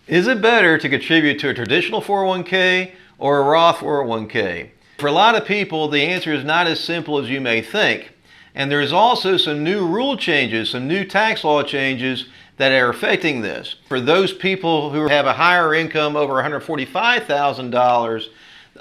Is it better to contribute to a traditional 401k or a Roth 401k? For a lot of people, the answer is not as simple as you may think. And there's also some new rule changes, some new tax law changes that are affecting this. For those people who have a higher income over $145,000,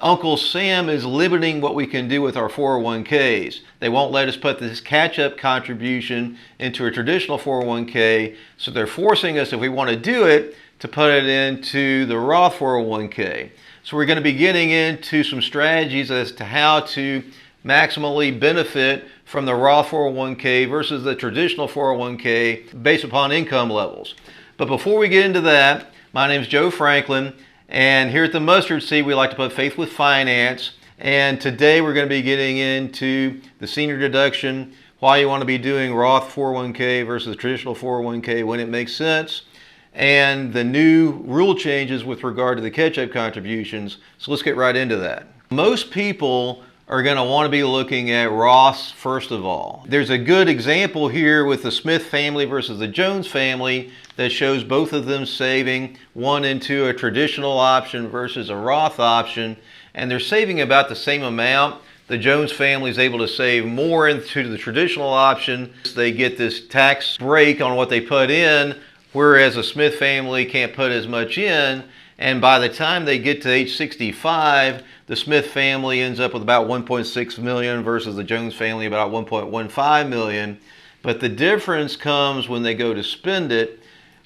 Uncle Sam is limiting what we can do with our 401ks. They won't let us put this catch-up contribution into a traditional 401k, so they're forcing us, if we want to do it, to put it into the Roth 401k. So we're going to be getting into some strategies as to how to maximally benefit from the Roth 401k versus the traditional 401k based upon income levels. But before we get into that, my name is Joe Franklin, and here at the Mustard Seed we like to put faith with finance. And today we're going to be getting into the senior deduction, why you want to be doing Roth 401k versus traditional 401k when it makes sense, and the new rule changes with regard to the catch-up contributions. So let's get right into that. Most people are going to want to be looking at Roths first of all. There's a good example here with the Smith family versus the Jones family that shows both of them saving, one into a traditional option versus a Roth option, and they're saving about the same amount. The Jones family is able to save more into the traditional option. They get this tax break on what they put in, whereas a Smith family can't put as much in, and by the time they get to age 65, the Smith family ends up with about 1.6 million versus the Jones family about 1.15 million. But the difference comes when they go to spend it.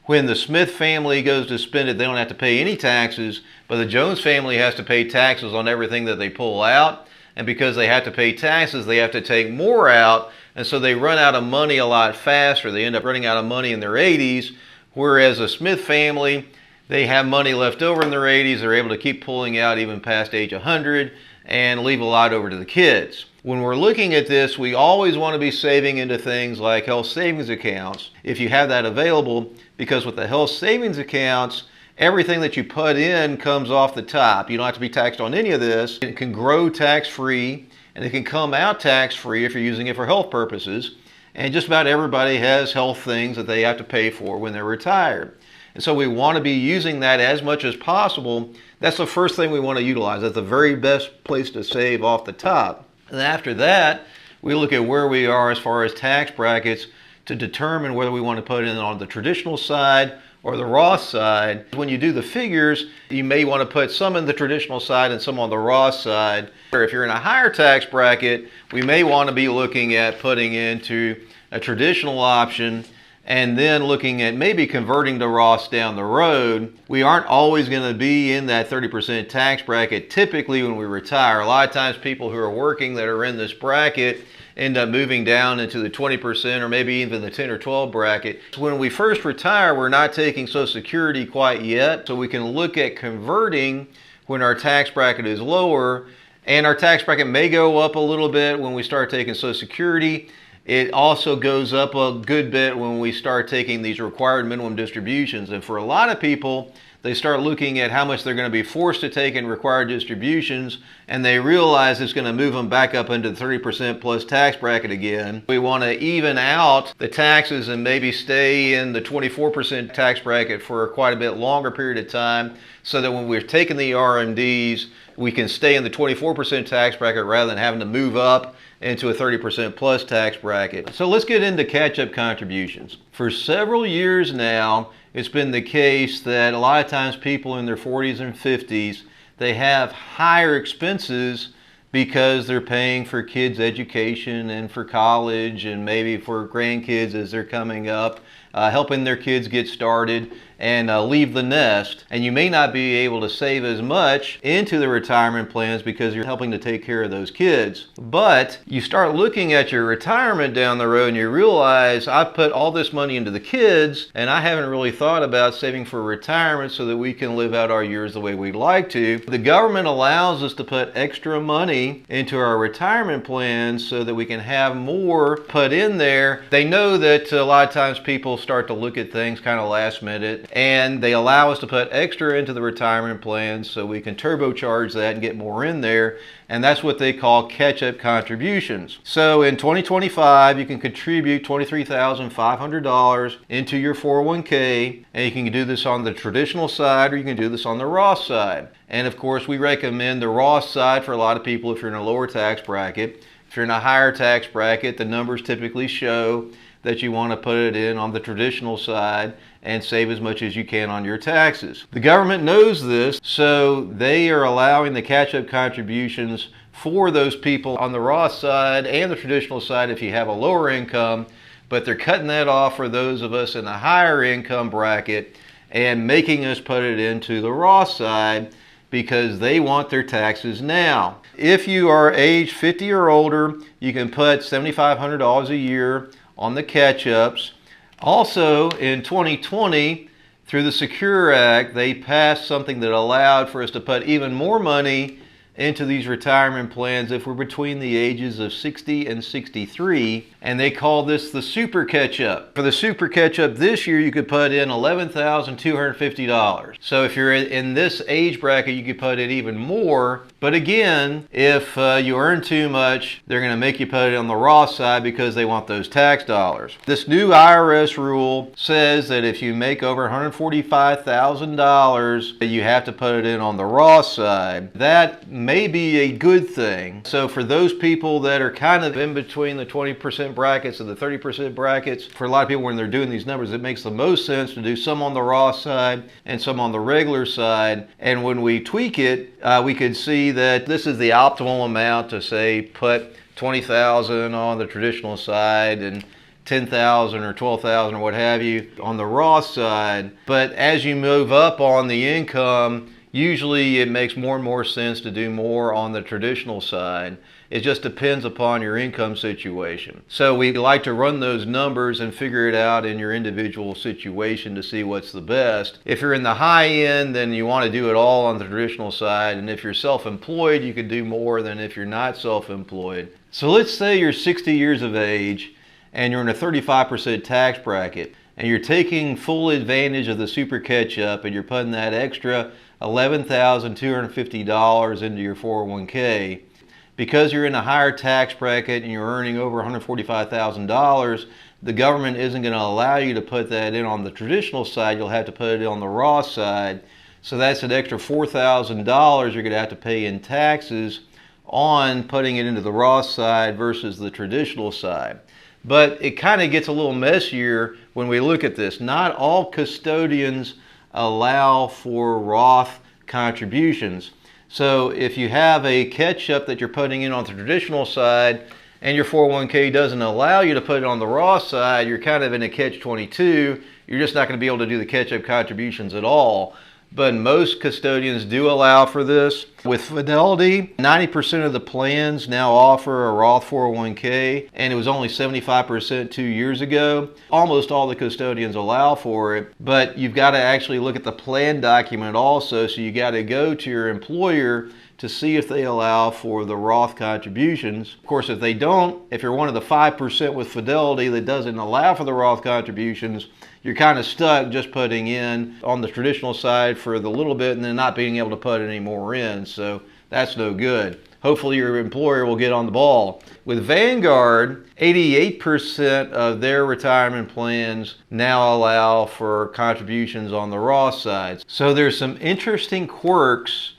When the Smith family goes to spend it, they don't have to pay any taxes, but the Jones family has to pay taxes on everything that they pull out. And because they have to pay taxes, they have to take more out, and so they run out of money a lot faster. They end up running out of money in their 80s. Whereas a Smith family, they have money left over in their 80s. They're able to keep pulling out even past age 100 and leave a lot over to the kids. When we're looking at this, we always want to be saving into things like health savings accounts, if you have that available, because with the health savings accounts, everything that you put in comes off the top. You don't have to be taxed on any of this. It can grow tax-free, and it can come out tax-free if you're using it for health purposes. And just about everybody has health things that they have to pay for when they're retired. And so we want to be using that as much as possible. That's the first thing we want to utilize. That's the very best place to save off the top. And after that, we look at where we are as far as tax brackets to determine whether we want to put it in on the traditional side or the Roth side. When you do the figures, you may want to put some in the traditional side and some on the Roth side. Or if you're in a higher tax bracket, we may want to be looking at putting into a traditional option and then looking at maybe converting to Roths down the road. We aren't always going to be in that 30% tax bracket typically when we retire. A lot of times people who are working that are in this bracket end up moving down into the 20% or maybe even the 10 or 12 bracket. When we first retire, we're not taking Social Security quite yet, so we can look at converting when our tax bracket is lower, and our tax bracket may go up a little bit when we start taking Social Security. It also goes up a good bit when we start taking these required minimum distributions. And for a lot of people, they start looking at how much they're going to be forced to take in required distributions, and they realize it's going to move them back up into the 30% plus tax bracket again. We want to even out the taxes and maybe stay in the 24% tax bracket for quite a bit longer period of time, so that when we're taking the RMDs, we can stay in the 24% tax bracket rather than having to move up into a 30% plus tax bracket. So let's get into catch-up contributions. For several years now, it's been the case that a lot of times people in their 40s and 50s, they have higher expenses because they're paying for kids' education and for college and maybe for grandkids as they're coming up, helping their kids get started and leave the nest. And you may not be able to save as much into the retirement plans because you're helping to take care of those kids. But you start looking at your retirement down the road and you realize, I've put all this money into the kids and I haven't really thought about saving for retirement so that we can live out our years the way we'd like to. The government allows us to put extra money into our retirement plans so that we can have more put in there. They know that a lot of times people start to look at things kind of last minute, and they allow us to put extra into the retirement plan so we can turbocharge that and get more in there, and that's what they call catch-up contributions. So in 2025, you can contribute $23,500 into your 401k, and you can do this on the traditional side or you can do this on the Roth side. And of course, we recommend the Roth side for a lot of people if you're in a lower tax bracket. If you're in a higher tax bracket, the numbers typically show that you want to put it in on the traditional side and save as much as you can on your taxes. The government knows this, so they are allowing the catch-up contributions for those people on the Roth side and the traditional side if you have a lower income, but they're cutting that off for those of us in the higher income bracket and making us put it into the Roth side because they want their taxes now. If you are age 50 or older, you can put $7,500 a year on the catch-ups. Also, in 2020, through the Secure Act, they passed something that allowed for us to put even more money into these retirement plans if we're between the ages of 60 and 63, and they call this the Super Catch Up. For the Super Catch Up this year, you could put in $11,250. So if you're in this age bracket, you could put in even more. But again, if you earn too much, they're going to make you put it on the Roth side because they want those tax dollars. This new IRS rule says that if you make over $145,000, you have to put it in on the Roth side. That may be a good thing. So for those people that are kind of in between the 20% brackets and the 30% brackets, for a lot of people when they're doing these numbers, it makes the most sense to do some on the Roth side and some on the regular side. And when we tweak it, we could see that this is the optimal amount to say put $20,000 on the traditional side and $10,000 or $12,000 or what have you on the Roth side. But as you move up on the income, usually it makes more and more sense to do more on the traditional side. It just depends upon your income situation. So we like to run those numbers and figure it out in your individual situation to see what's the best. If you're in the high end, then you want to do it all on the traditional side. And if you're self-employed, you could do more than if you're not self-employed. So let's say you're 60 years of age and you're in a 35% tax bracket and you're taking full advantage of the Super Catch Up and you're putting that extra $11,250 into your 401k. Because you're in a higher tax bracket and you're earning over $145,000, the government isn't going to allow you to put that in on the traditional side. You'll have to put it on the Roth side. So that's an extra $4,000 you're going to have to pay in taxes on putting it into the Roth side versus the traditional side. But it kind of gets a little messier when we look at this. Not all custodians allow for Roth contributions. So if you have a catch-up that you're putting in on the traditional side and your 401k doesn't allow you to put it on the Roth side, you're kind of in a catch-22. You're just not going to be able to do the catch-up contributions at all. But most custodians do allow for this. With Fidelity, 90% of the plans now offer a Roth 401k, and it was only 75% 2 years ago. Almost all the custodians allow for it, but you've got to actually look at the plan document also, so you got to go to your employer to see if they allow for the Roth contributions. Of course, if they don't, if you're one of the 5% with Fidelity that doesn't allow for the Roth contributions, you're kind of stuck just putting in on the traditional side for the little bit and then not being able to put any more in. So that's no good. Hopefully your employer will get on the ball. With Vanguard, 88% of their retirement plans now allow for contributions on the Roth side. So there's some interesting quirks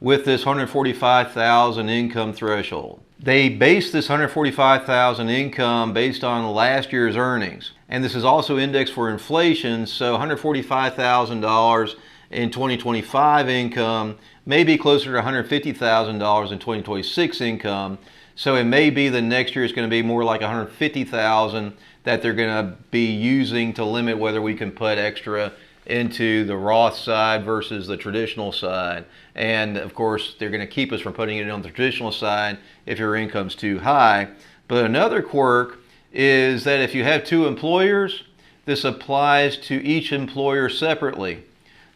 with this $145,000 income threshold. They base this $145,000 income based on last year's earnings. And this is also indexed for inflation, so $145,000 in 2025 income may be closer to $150,000 in 2026 income. So it may be the next year it's going to be more like $150,000 that they're going to be using to limit whether we can put extra into the Roth side versus the traditional side. And of course, they're going to keep us from putting it on the traditional side if your income's too high. But another quirk is that if you have two employers, this applies to each employer separately.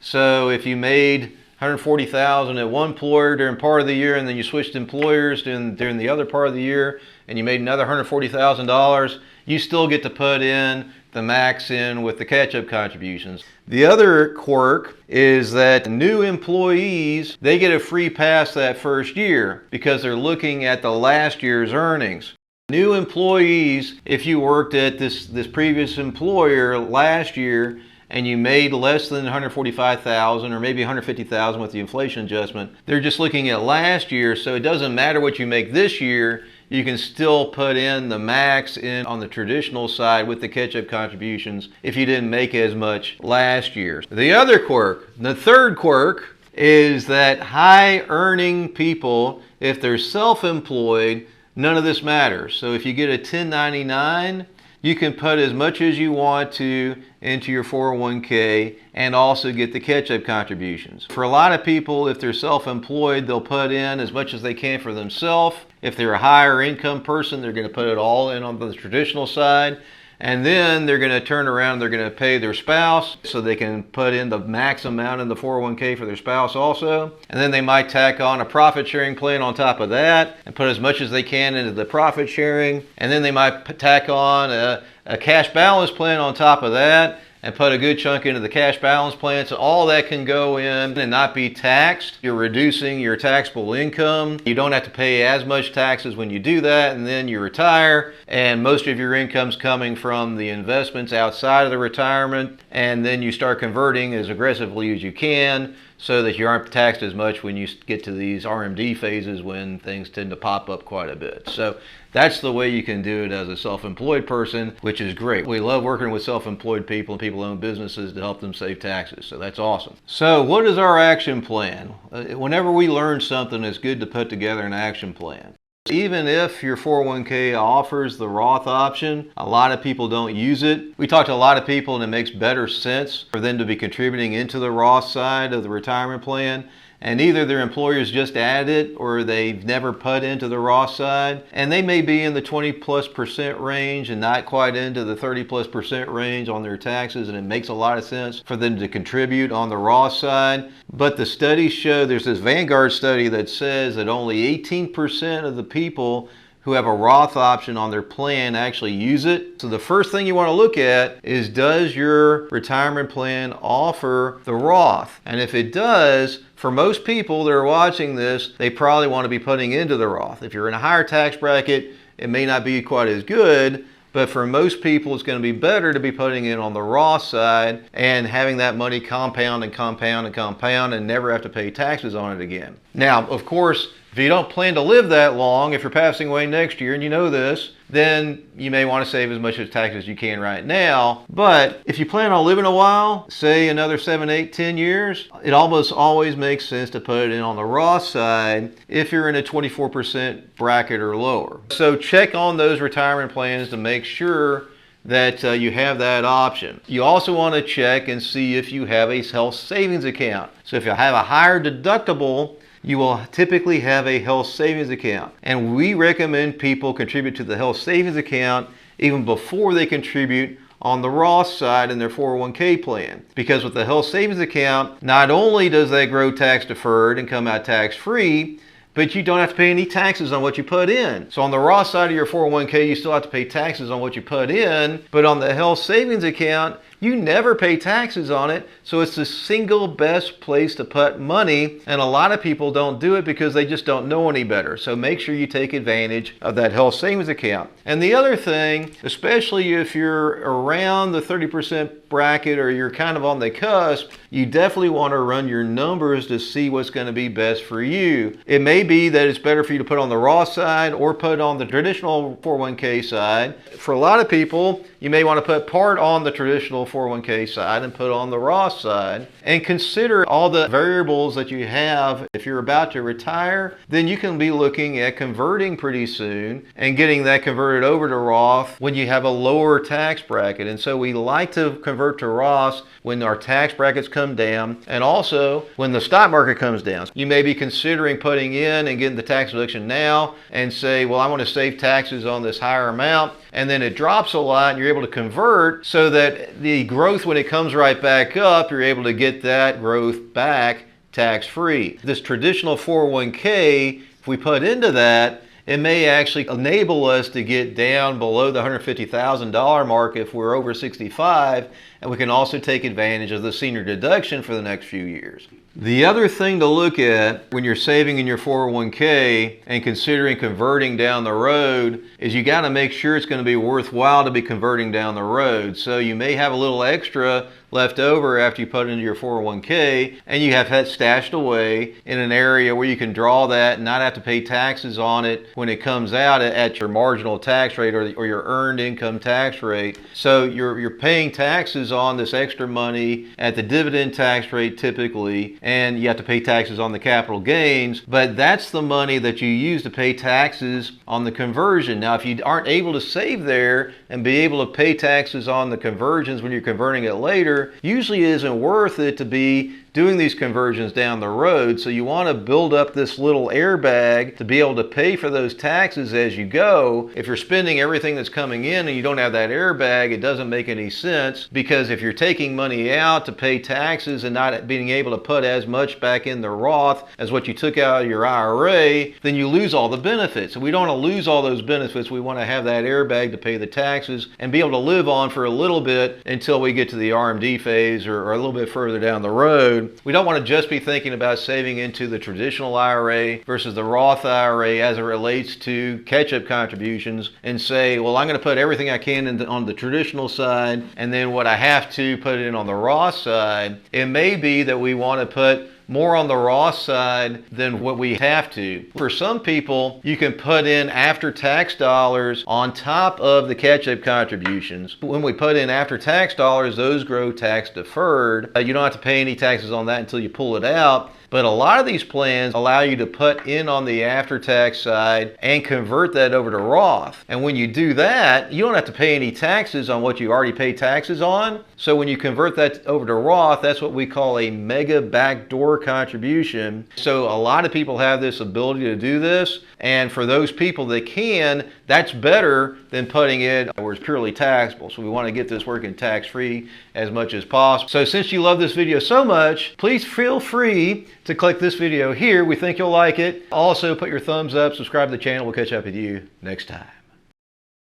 So if you made $140,000 at one employer during part of the year and then you switched employers during the other part of the year and you made another $140,000, you still get to put in the max in with the catch-up contributions. The other quirk is that new employees, they get a free pass that first year because they're looking at the last year's earnings. New employees, if you worked at this previous employer last year and you made less than $145,000 or maybe $150,000 with the inflation adjustment, they're just looking at last year, so it doesn't matter what you make this year. You can still put in the max in on the traditional side with the catch-up contributions if you didn't make as much last year. The other quirk, the third quirk, is that high-earning people, if they're self-employed, none of this matters. So if you get a 1099, you can put as much as you want to into your 401k and also get the catch-up contributions. For a lot of people, if they're self-employed, they'll put in as much as they can for themselves. If they're a higher income person, they're going to put it all in on the traditional side. And then they're going to turn around and they're going to pay their spouse so they can put in the max amount in the 401k for their spouse also. And then they might tack on a profit sharing plan on top of that and put as much as they can into the profit sharing. And then they might tack on a cash balance plan on top of that and put a good chunk into the cash balance plan. So all that can go in and not be taxed. You're reducing your taxable income. You don't have to pay as much taxes when you do that, and then you retire, and most of your income's coming from the investments outside of the retirement, and then you start converting as aggressively as you can so that you aren't taxed as much when you get to these RMD phases when things tend to pop up quite a bit. So that's the way you can do it as a self-employed person, which is great. We love working with self-employed people and people who own businesses to help them save taxes. So that's awesome. So what is our action plan? Whenever we learn something, it's good to put together an action plan. Even if your 401k offers the Roth option, a lot of people don't use it. We talk to a lot of people and it makes better sense for them to be contributing into the Roth side of the retirement plan. And either their employers just add it or they've never put into the Roth side. And they may be in the 20+% range and not quite into the 30+% range on their taxes. And it makes a lot of sense for them to contribute on the Roth side. But the studies show, there's this Vanguard study that says that only 18% of the people who have a Roth option on their plan actually use it. So the first thing you want to look at is, does your retirement plan offer the Roth? And if it does, for most people that are watching this, they probably want to be putting into the Roth. If you're in a higher tax bracket, it may not be quite as good, but for most people, it's going to be better to be putting in on the Roth side and having that money compound and compound and compound and never have to pay taxes on it again. Now, of course, if you don't plan to live that long, if you're passing away next year and you know this, then you may want to save as much as tax as you can right now. But if you plan on living a while, say another 7, 8, 10 years, it almost always makes sense to put it in on the Roth side if you're in a 24% bracket or lower. So check on those retirement plans to make sure that you have that option. You also want to check and see if you have a health savings account. So if you have a higher deductible, you will typically have a health savings account. And we recommend people contribute to the health savings account even before they contribute on the Roth side in their 401k plan. Because with the health savings account, not only does that grow tax deferred and come out tax free, but you don't have to pay any taxes on what you put in. So on the Roth side of your 401k, you still have to pay taxes on what you put in, but on the health savings account, you never pay taxes on it, so it's the single best place to put money, and a lot of people don't do it because they just don't know any better. So make sure you take advantage of that health savings account. And the other thing, especially if you're around the 30% bracket or you're kind of on the cusp, you definitely want to run your numbers to see what's going to be best for you. It may be that it's better for you to put on the Roth side or put on the traditional 401k side. For a lot of people, you may want to put part on the traditional 401k side and put on the Roth side, and consider all the variables that you have. If you're about to retire, then you can be looking at converting pretty soon and getting that converted over to Roth when you have a lower tax bracket. And so we like to convert to Roth when our tax brackets come down and also when the stock market comes down. You may be considering putting in and getting the tax deduction now and say, well, I want to save taxes on this higher amount, and then it drops a lot and you're able to convert so that the growth, when it comes right back up, you're able to get that growth back tax-free. This traditional 401k, if we put into that, it may actually enable us to get down below the $150,000 mark if we're over 65, and we can also take advantage of the senior deduction for the next few years. The other thing to look at when you're saving in your 401k and considering converting down the road is you got to make sure it's going to be worthwhile to be converting down the road. So you may have a little extra left over after you put it into your 401k, and you have that stashed away in an area where you can draw that and not have to pay taxes on it when it comes out at your marginal tax rate or your earned income tax rate. So you're paying taxes on this extra money at the dividend tax rate typically, and you have to pay taxes on the capital gains, but that's the money that you use to pay taxes on the conversion. Now, if you aren't able to save there and be able to pay taxes on the conversions when you're converting it later, usually it isn't worth it to be doing these conversions down the road. So you want to build up this little airbag to be able to pay for those taxes as you go. If you're spending everything that's coming in and you don't have that airbag, it doesn't make any sense, because if you're taking money out to pay taxes and not being able to put as much back in the Roth as what you took out of your IRA, then you lose all the benefits. And we don't want to lose all those benefits. We want to have that airbag to pay the taxes and be able to live on for a little bit until we get to the RMD phase or a little bit further down the road. We don't want to just be thinking about saving into the traditional IRA versus the Roth IRA as it relates to catch-up contributions and say, well, I'm going to put everything I can on the traditional side, and then what I have to put in on the Roth side. It may be that we want to put more on the Roth side than what we have to. For some people, you can put in after-tax dollars on top of the catch-up contributions. When we put in after-tax dollars, those grow tax-deferred. You don't have to pay any taxes on that until you pull it out. But a lot of these plans allow you to put in on the after-tax side and convert that over to Roth. And when you do that, you don't have to pay any taxes on what you already pay taxes on. So when you convert that over to Roth, that's what we call a mega backdoor contribution. So a lot of people have this ability to do this. And for those people that can, that's better than putting it where it's purely taxable. So we want to get this working tax-free as much as possible. So since you love this video so much, please feel free to click this video here. We think you'll like it. Also, put your thumbs up, subscribe to the channel. We'll catch up with you next time.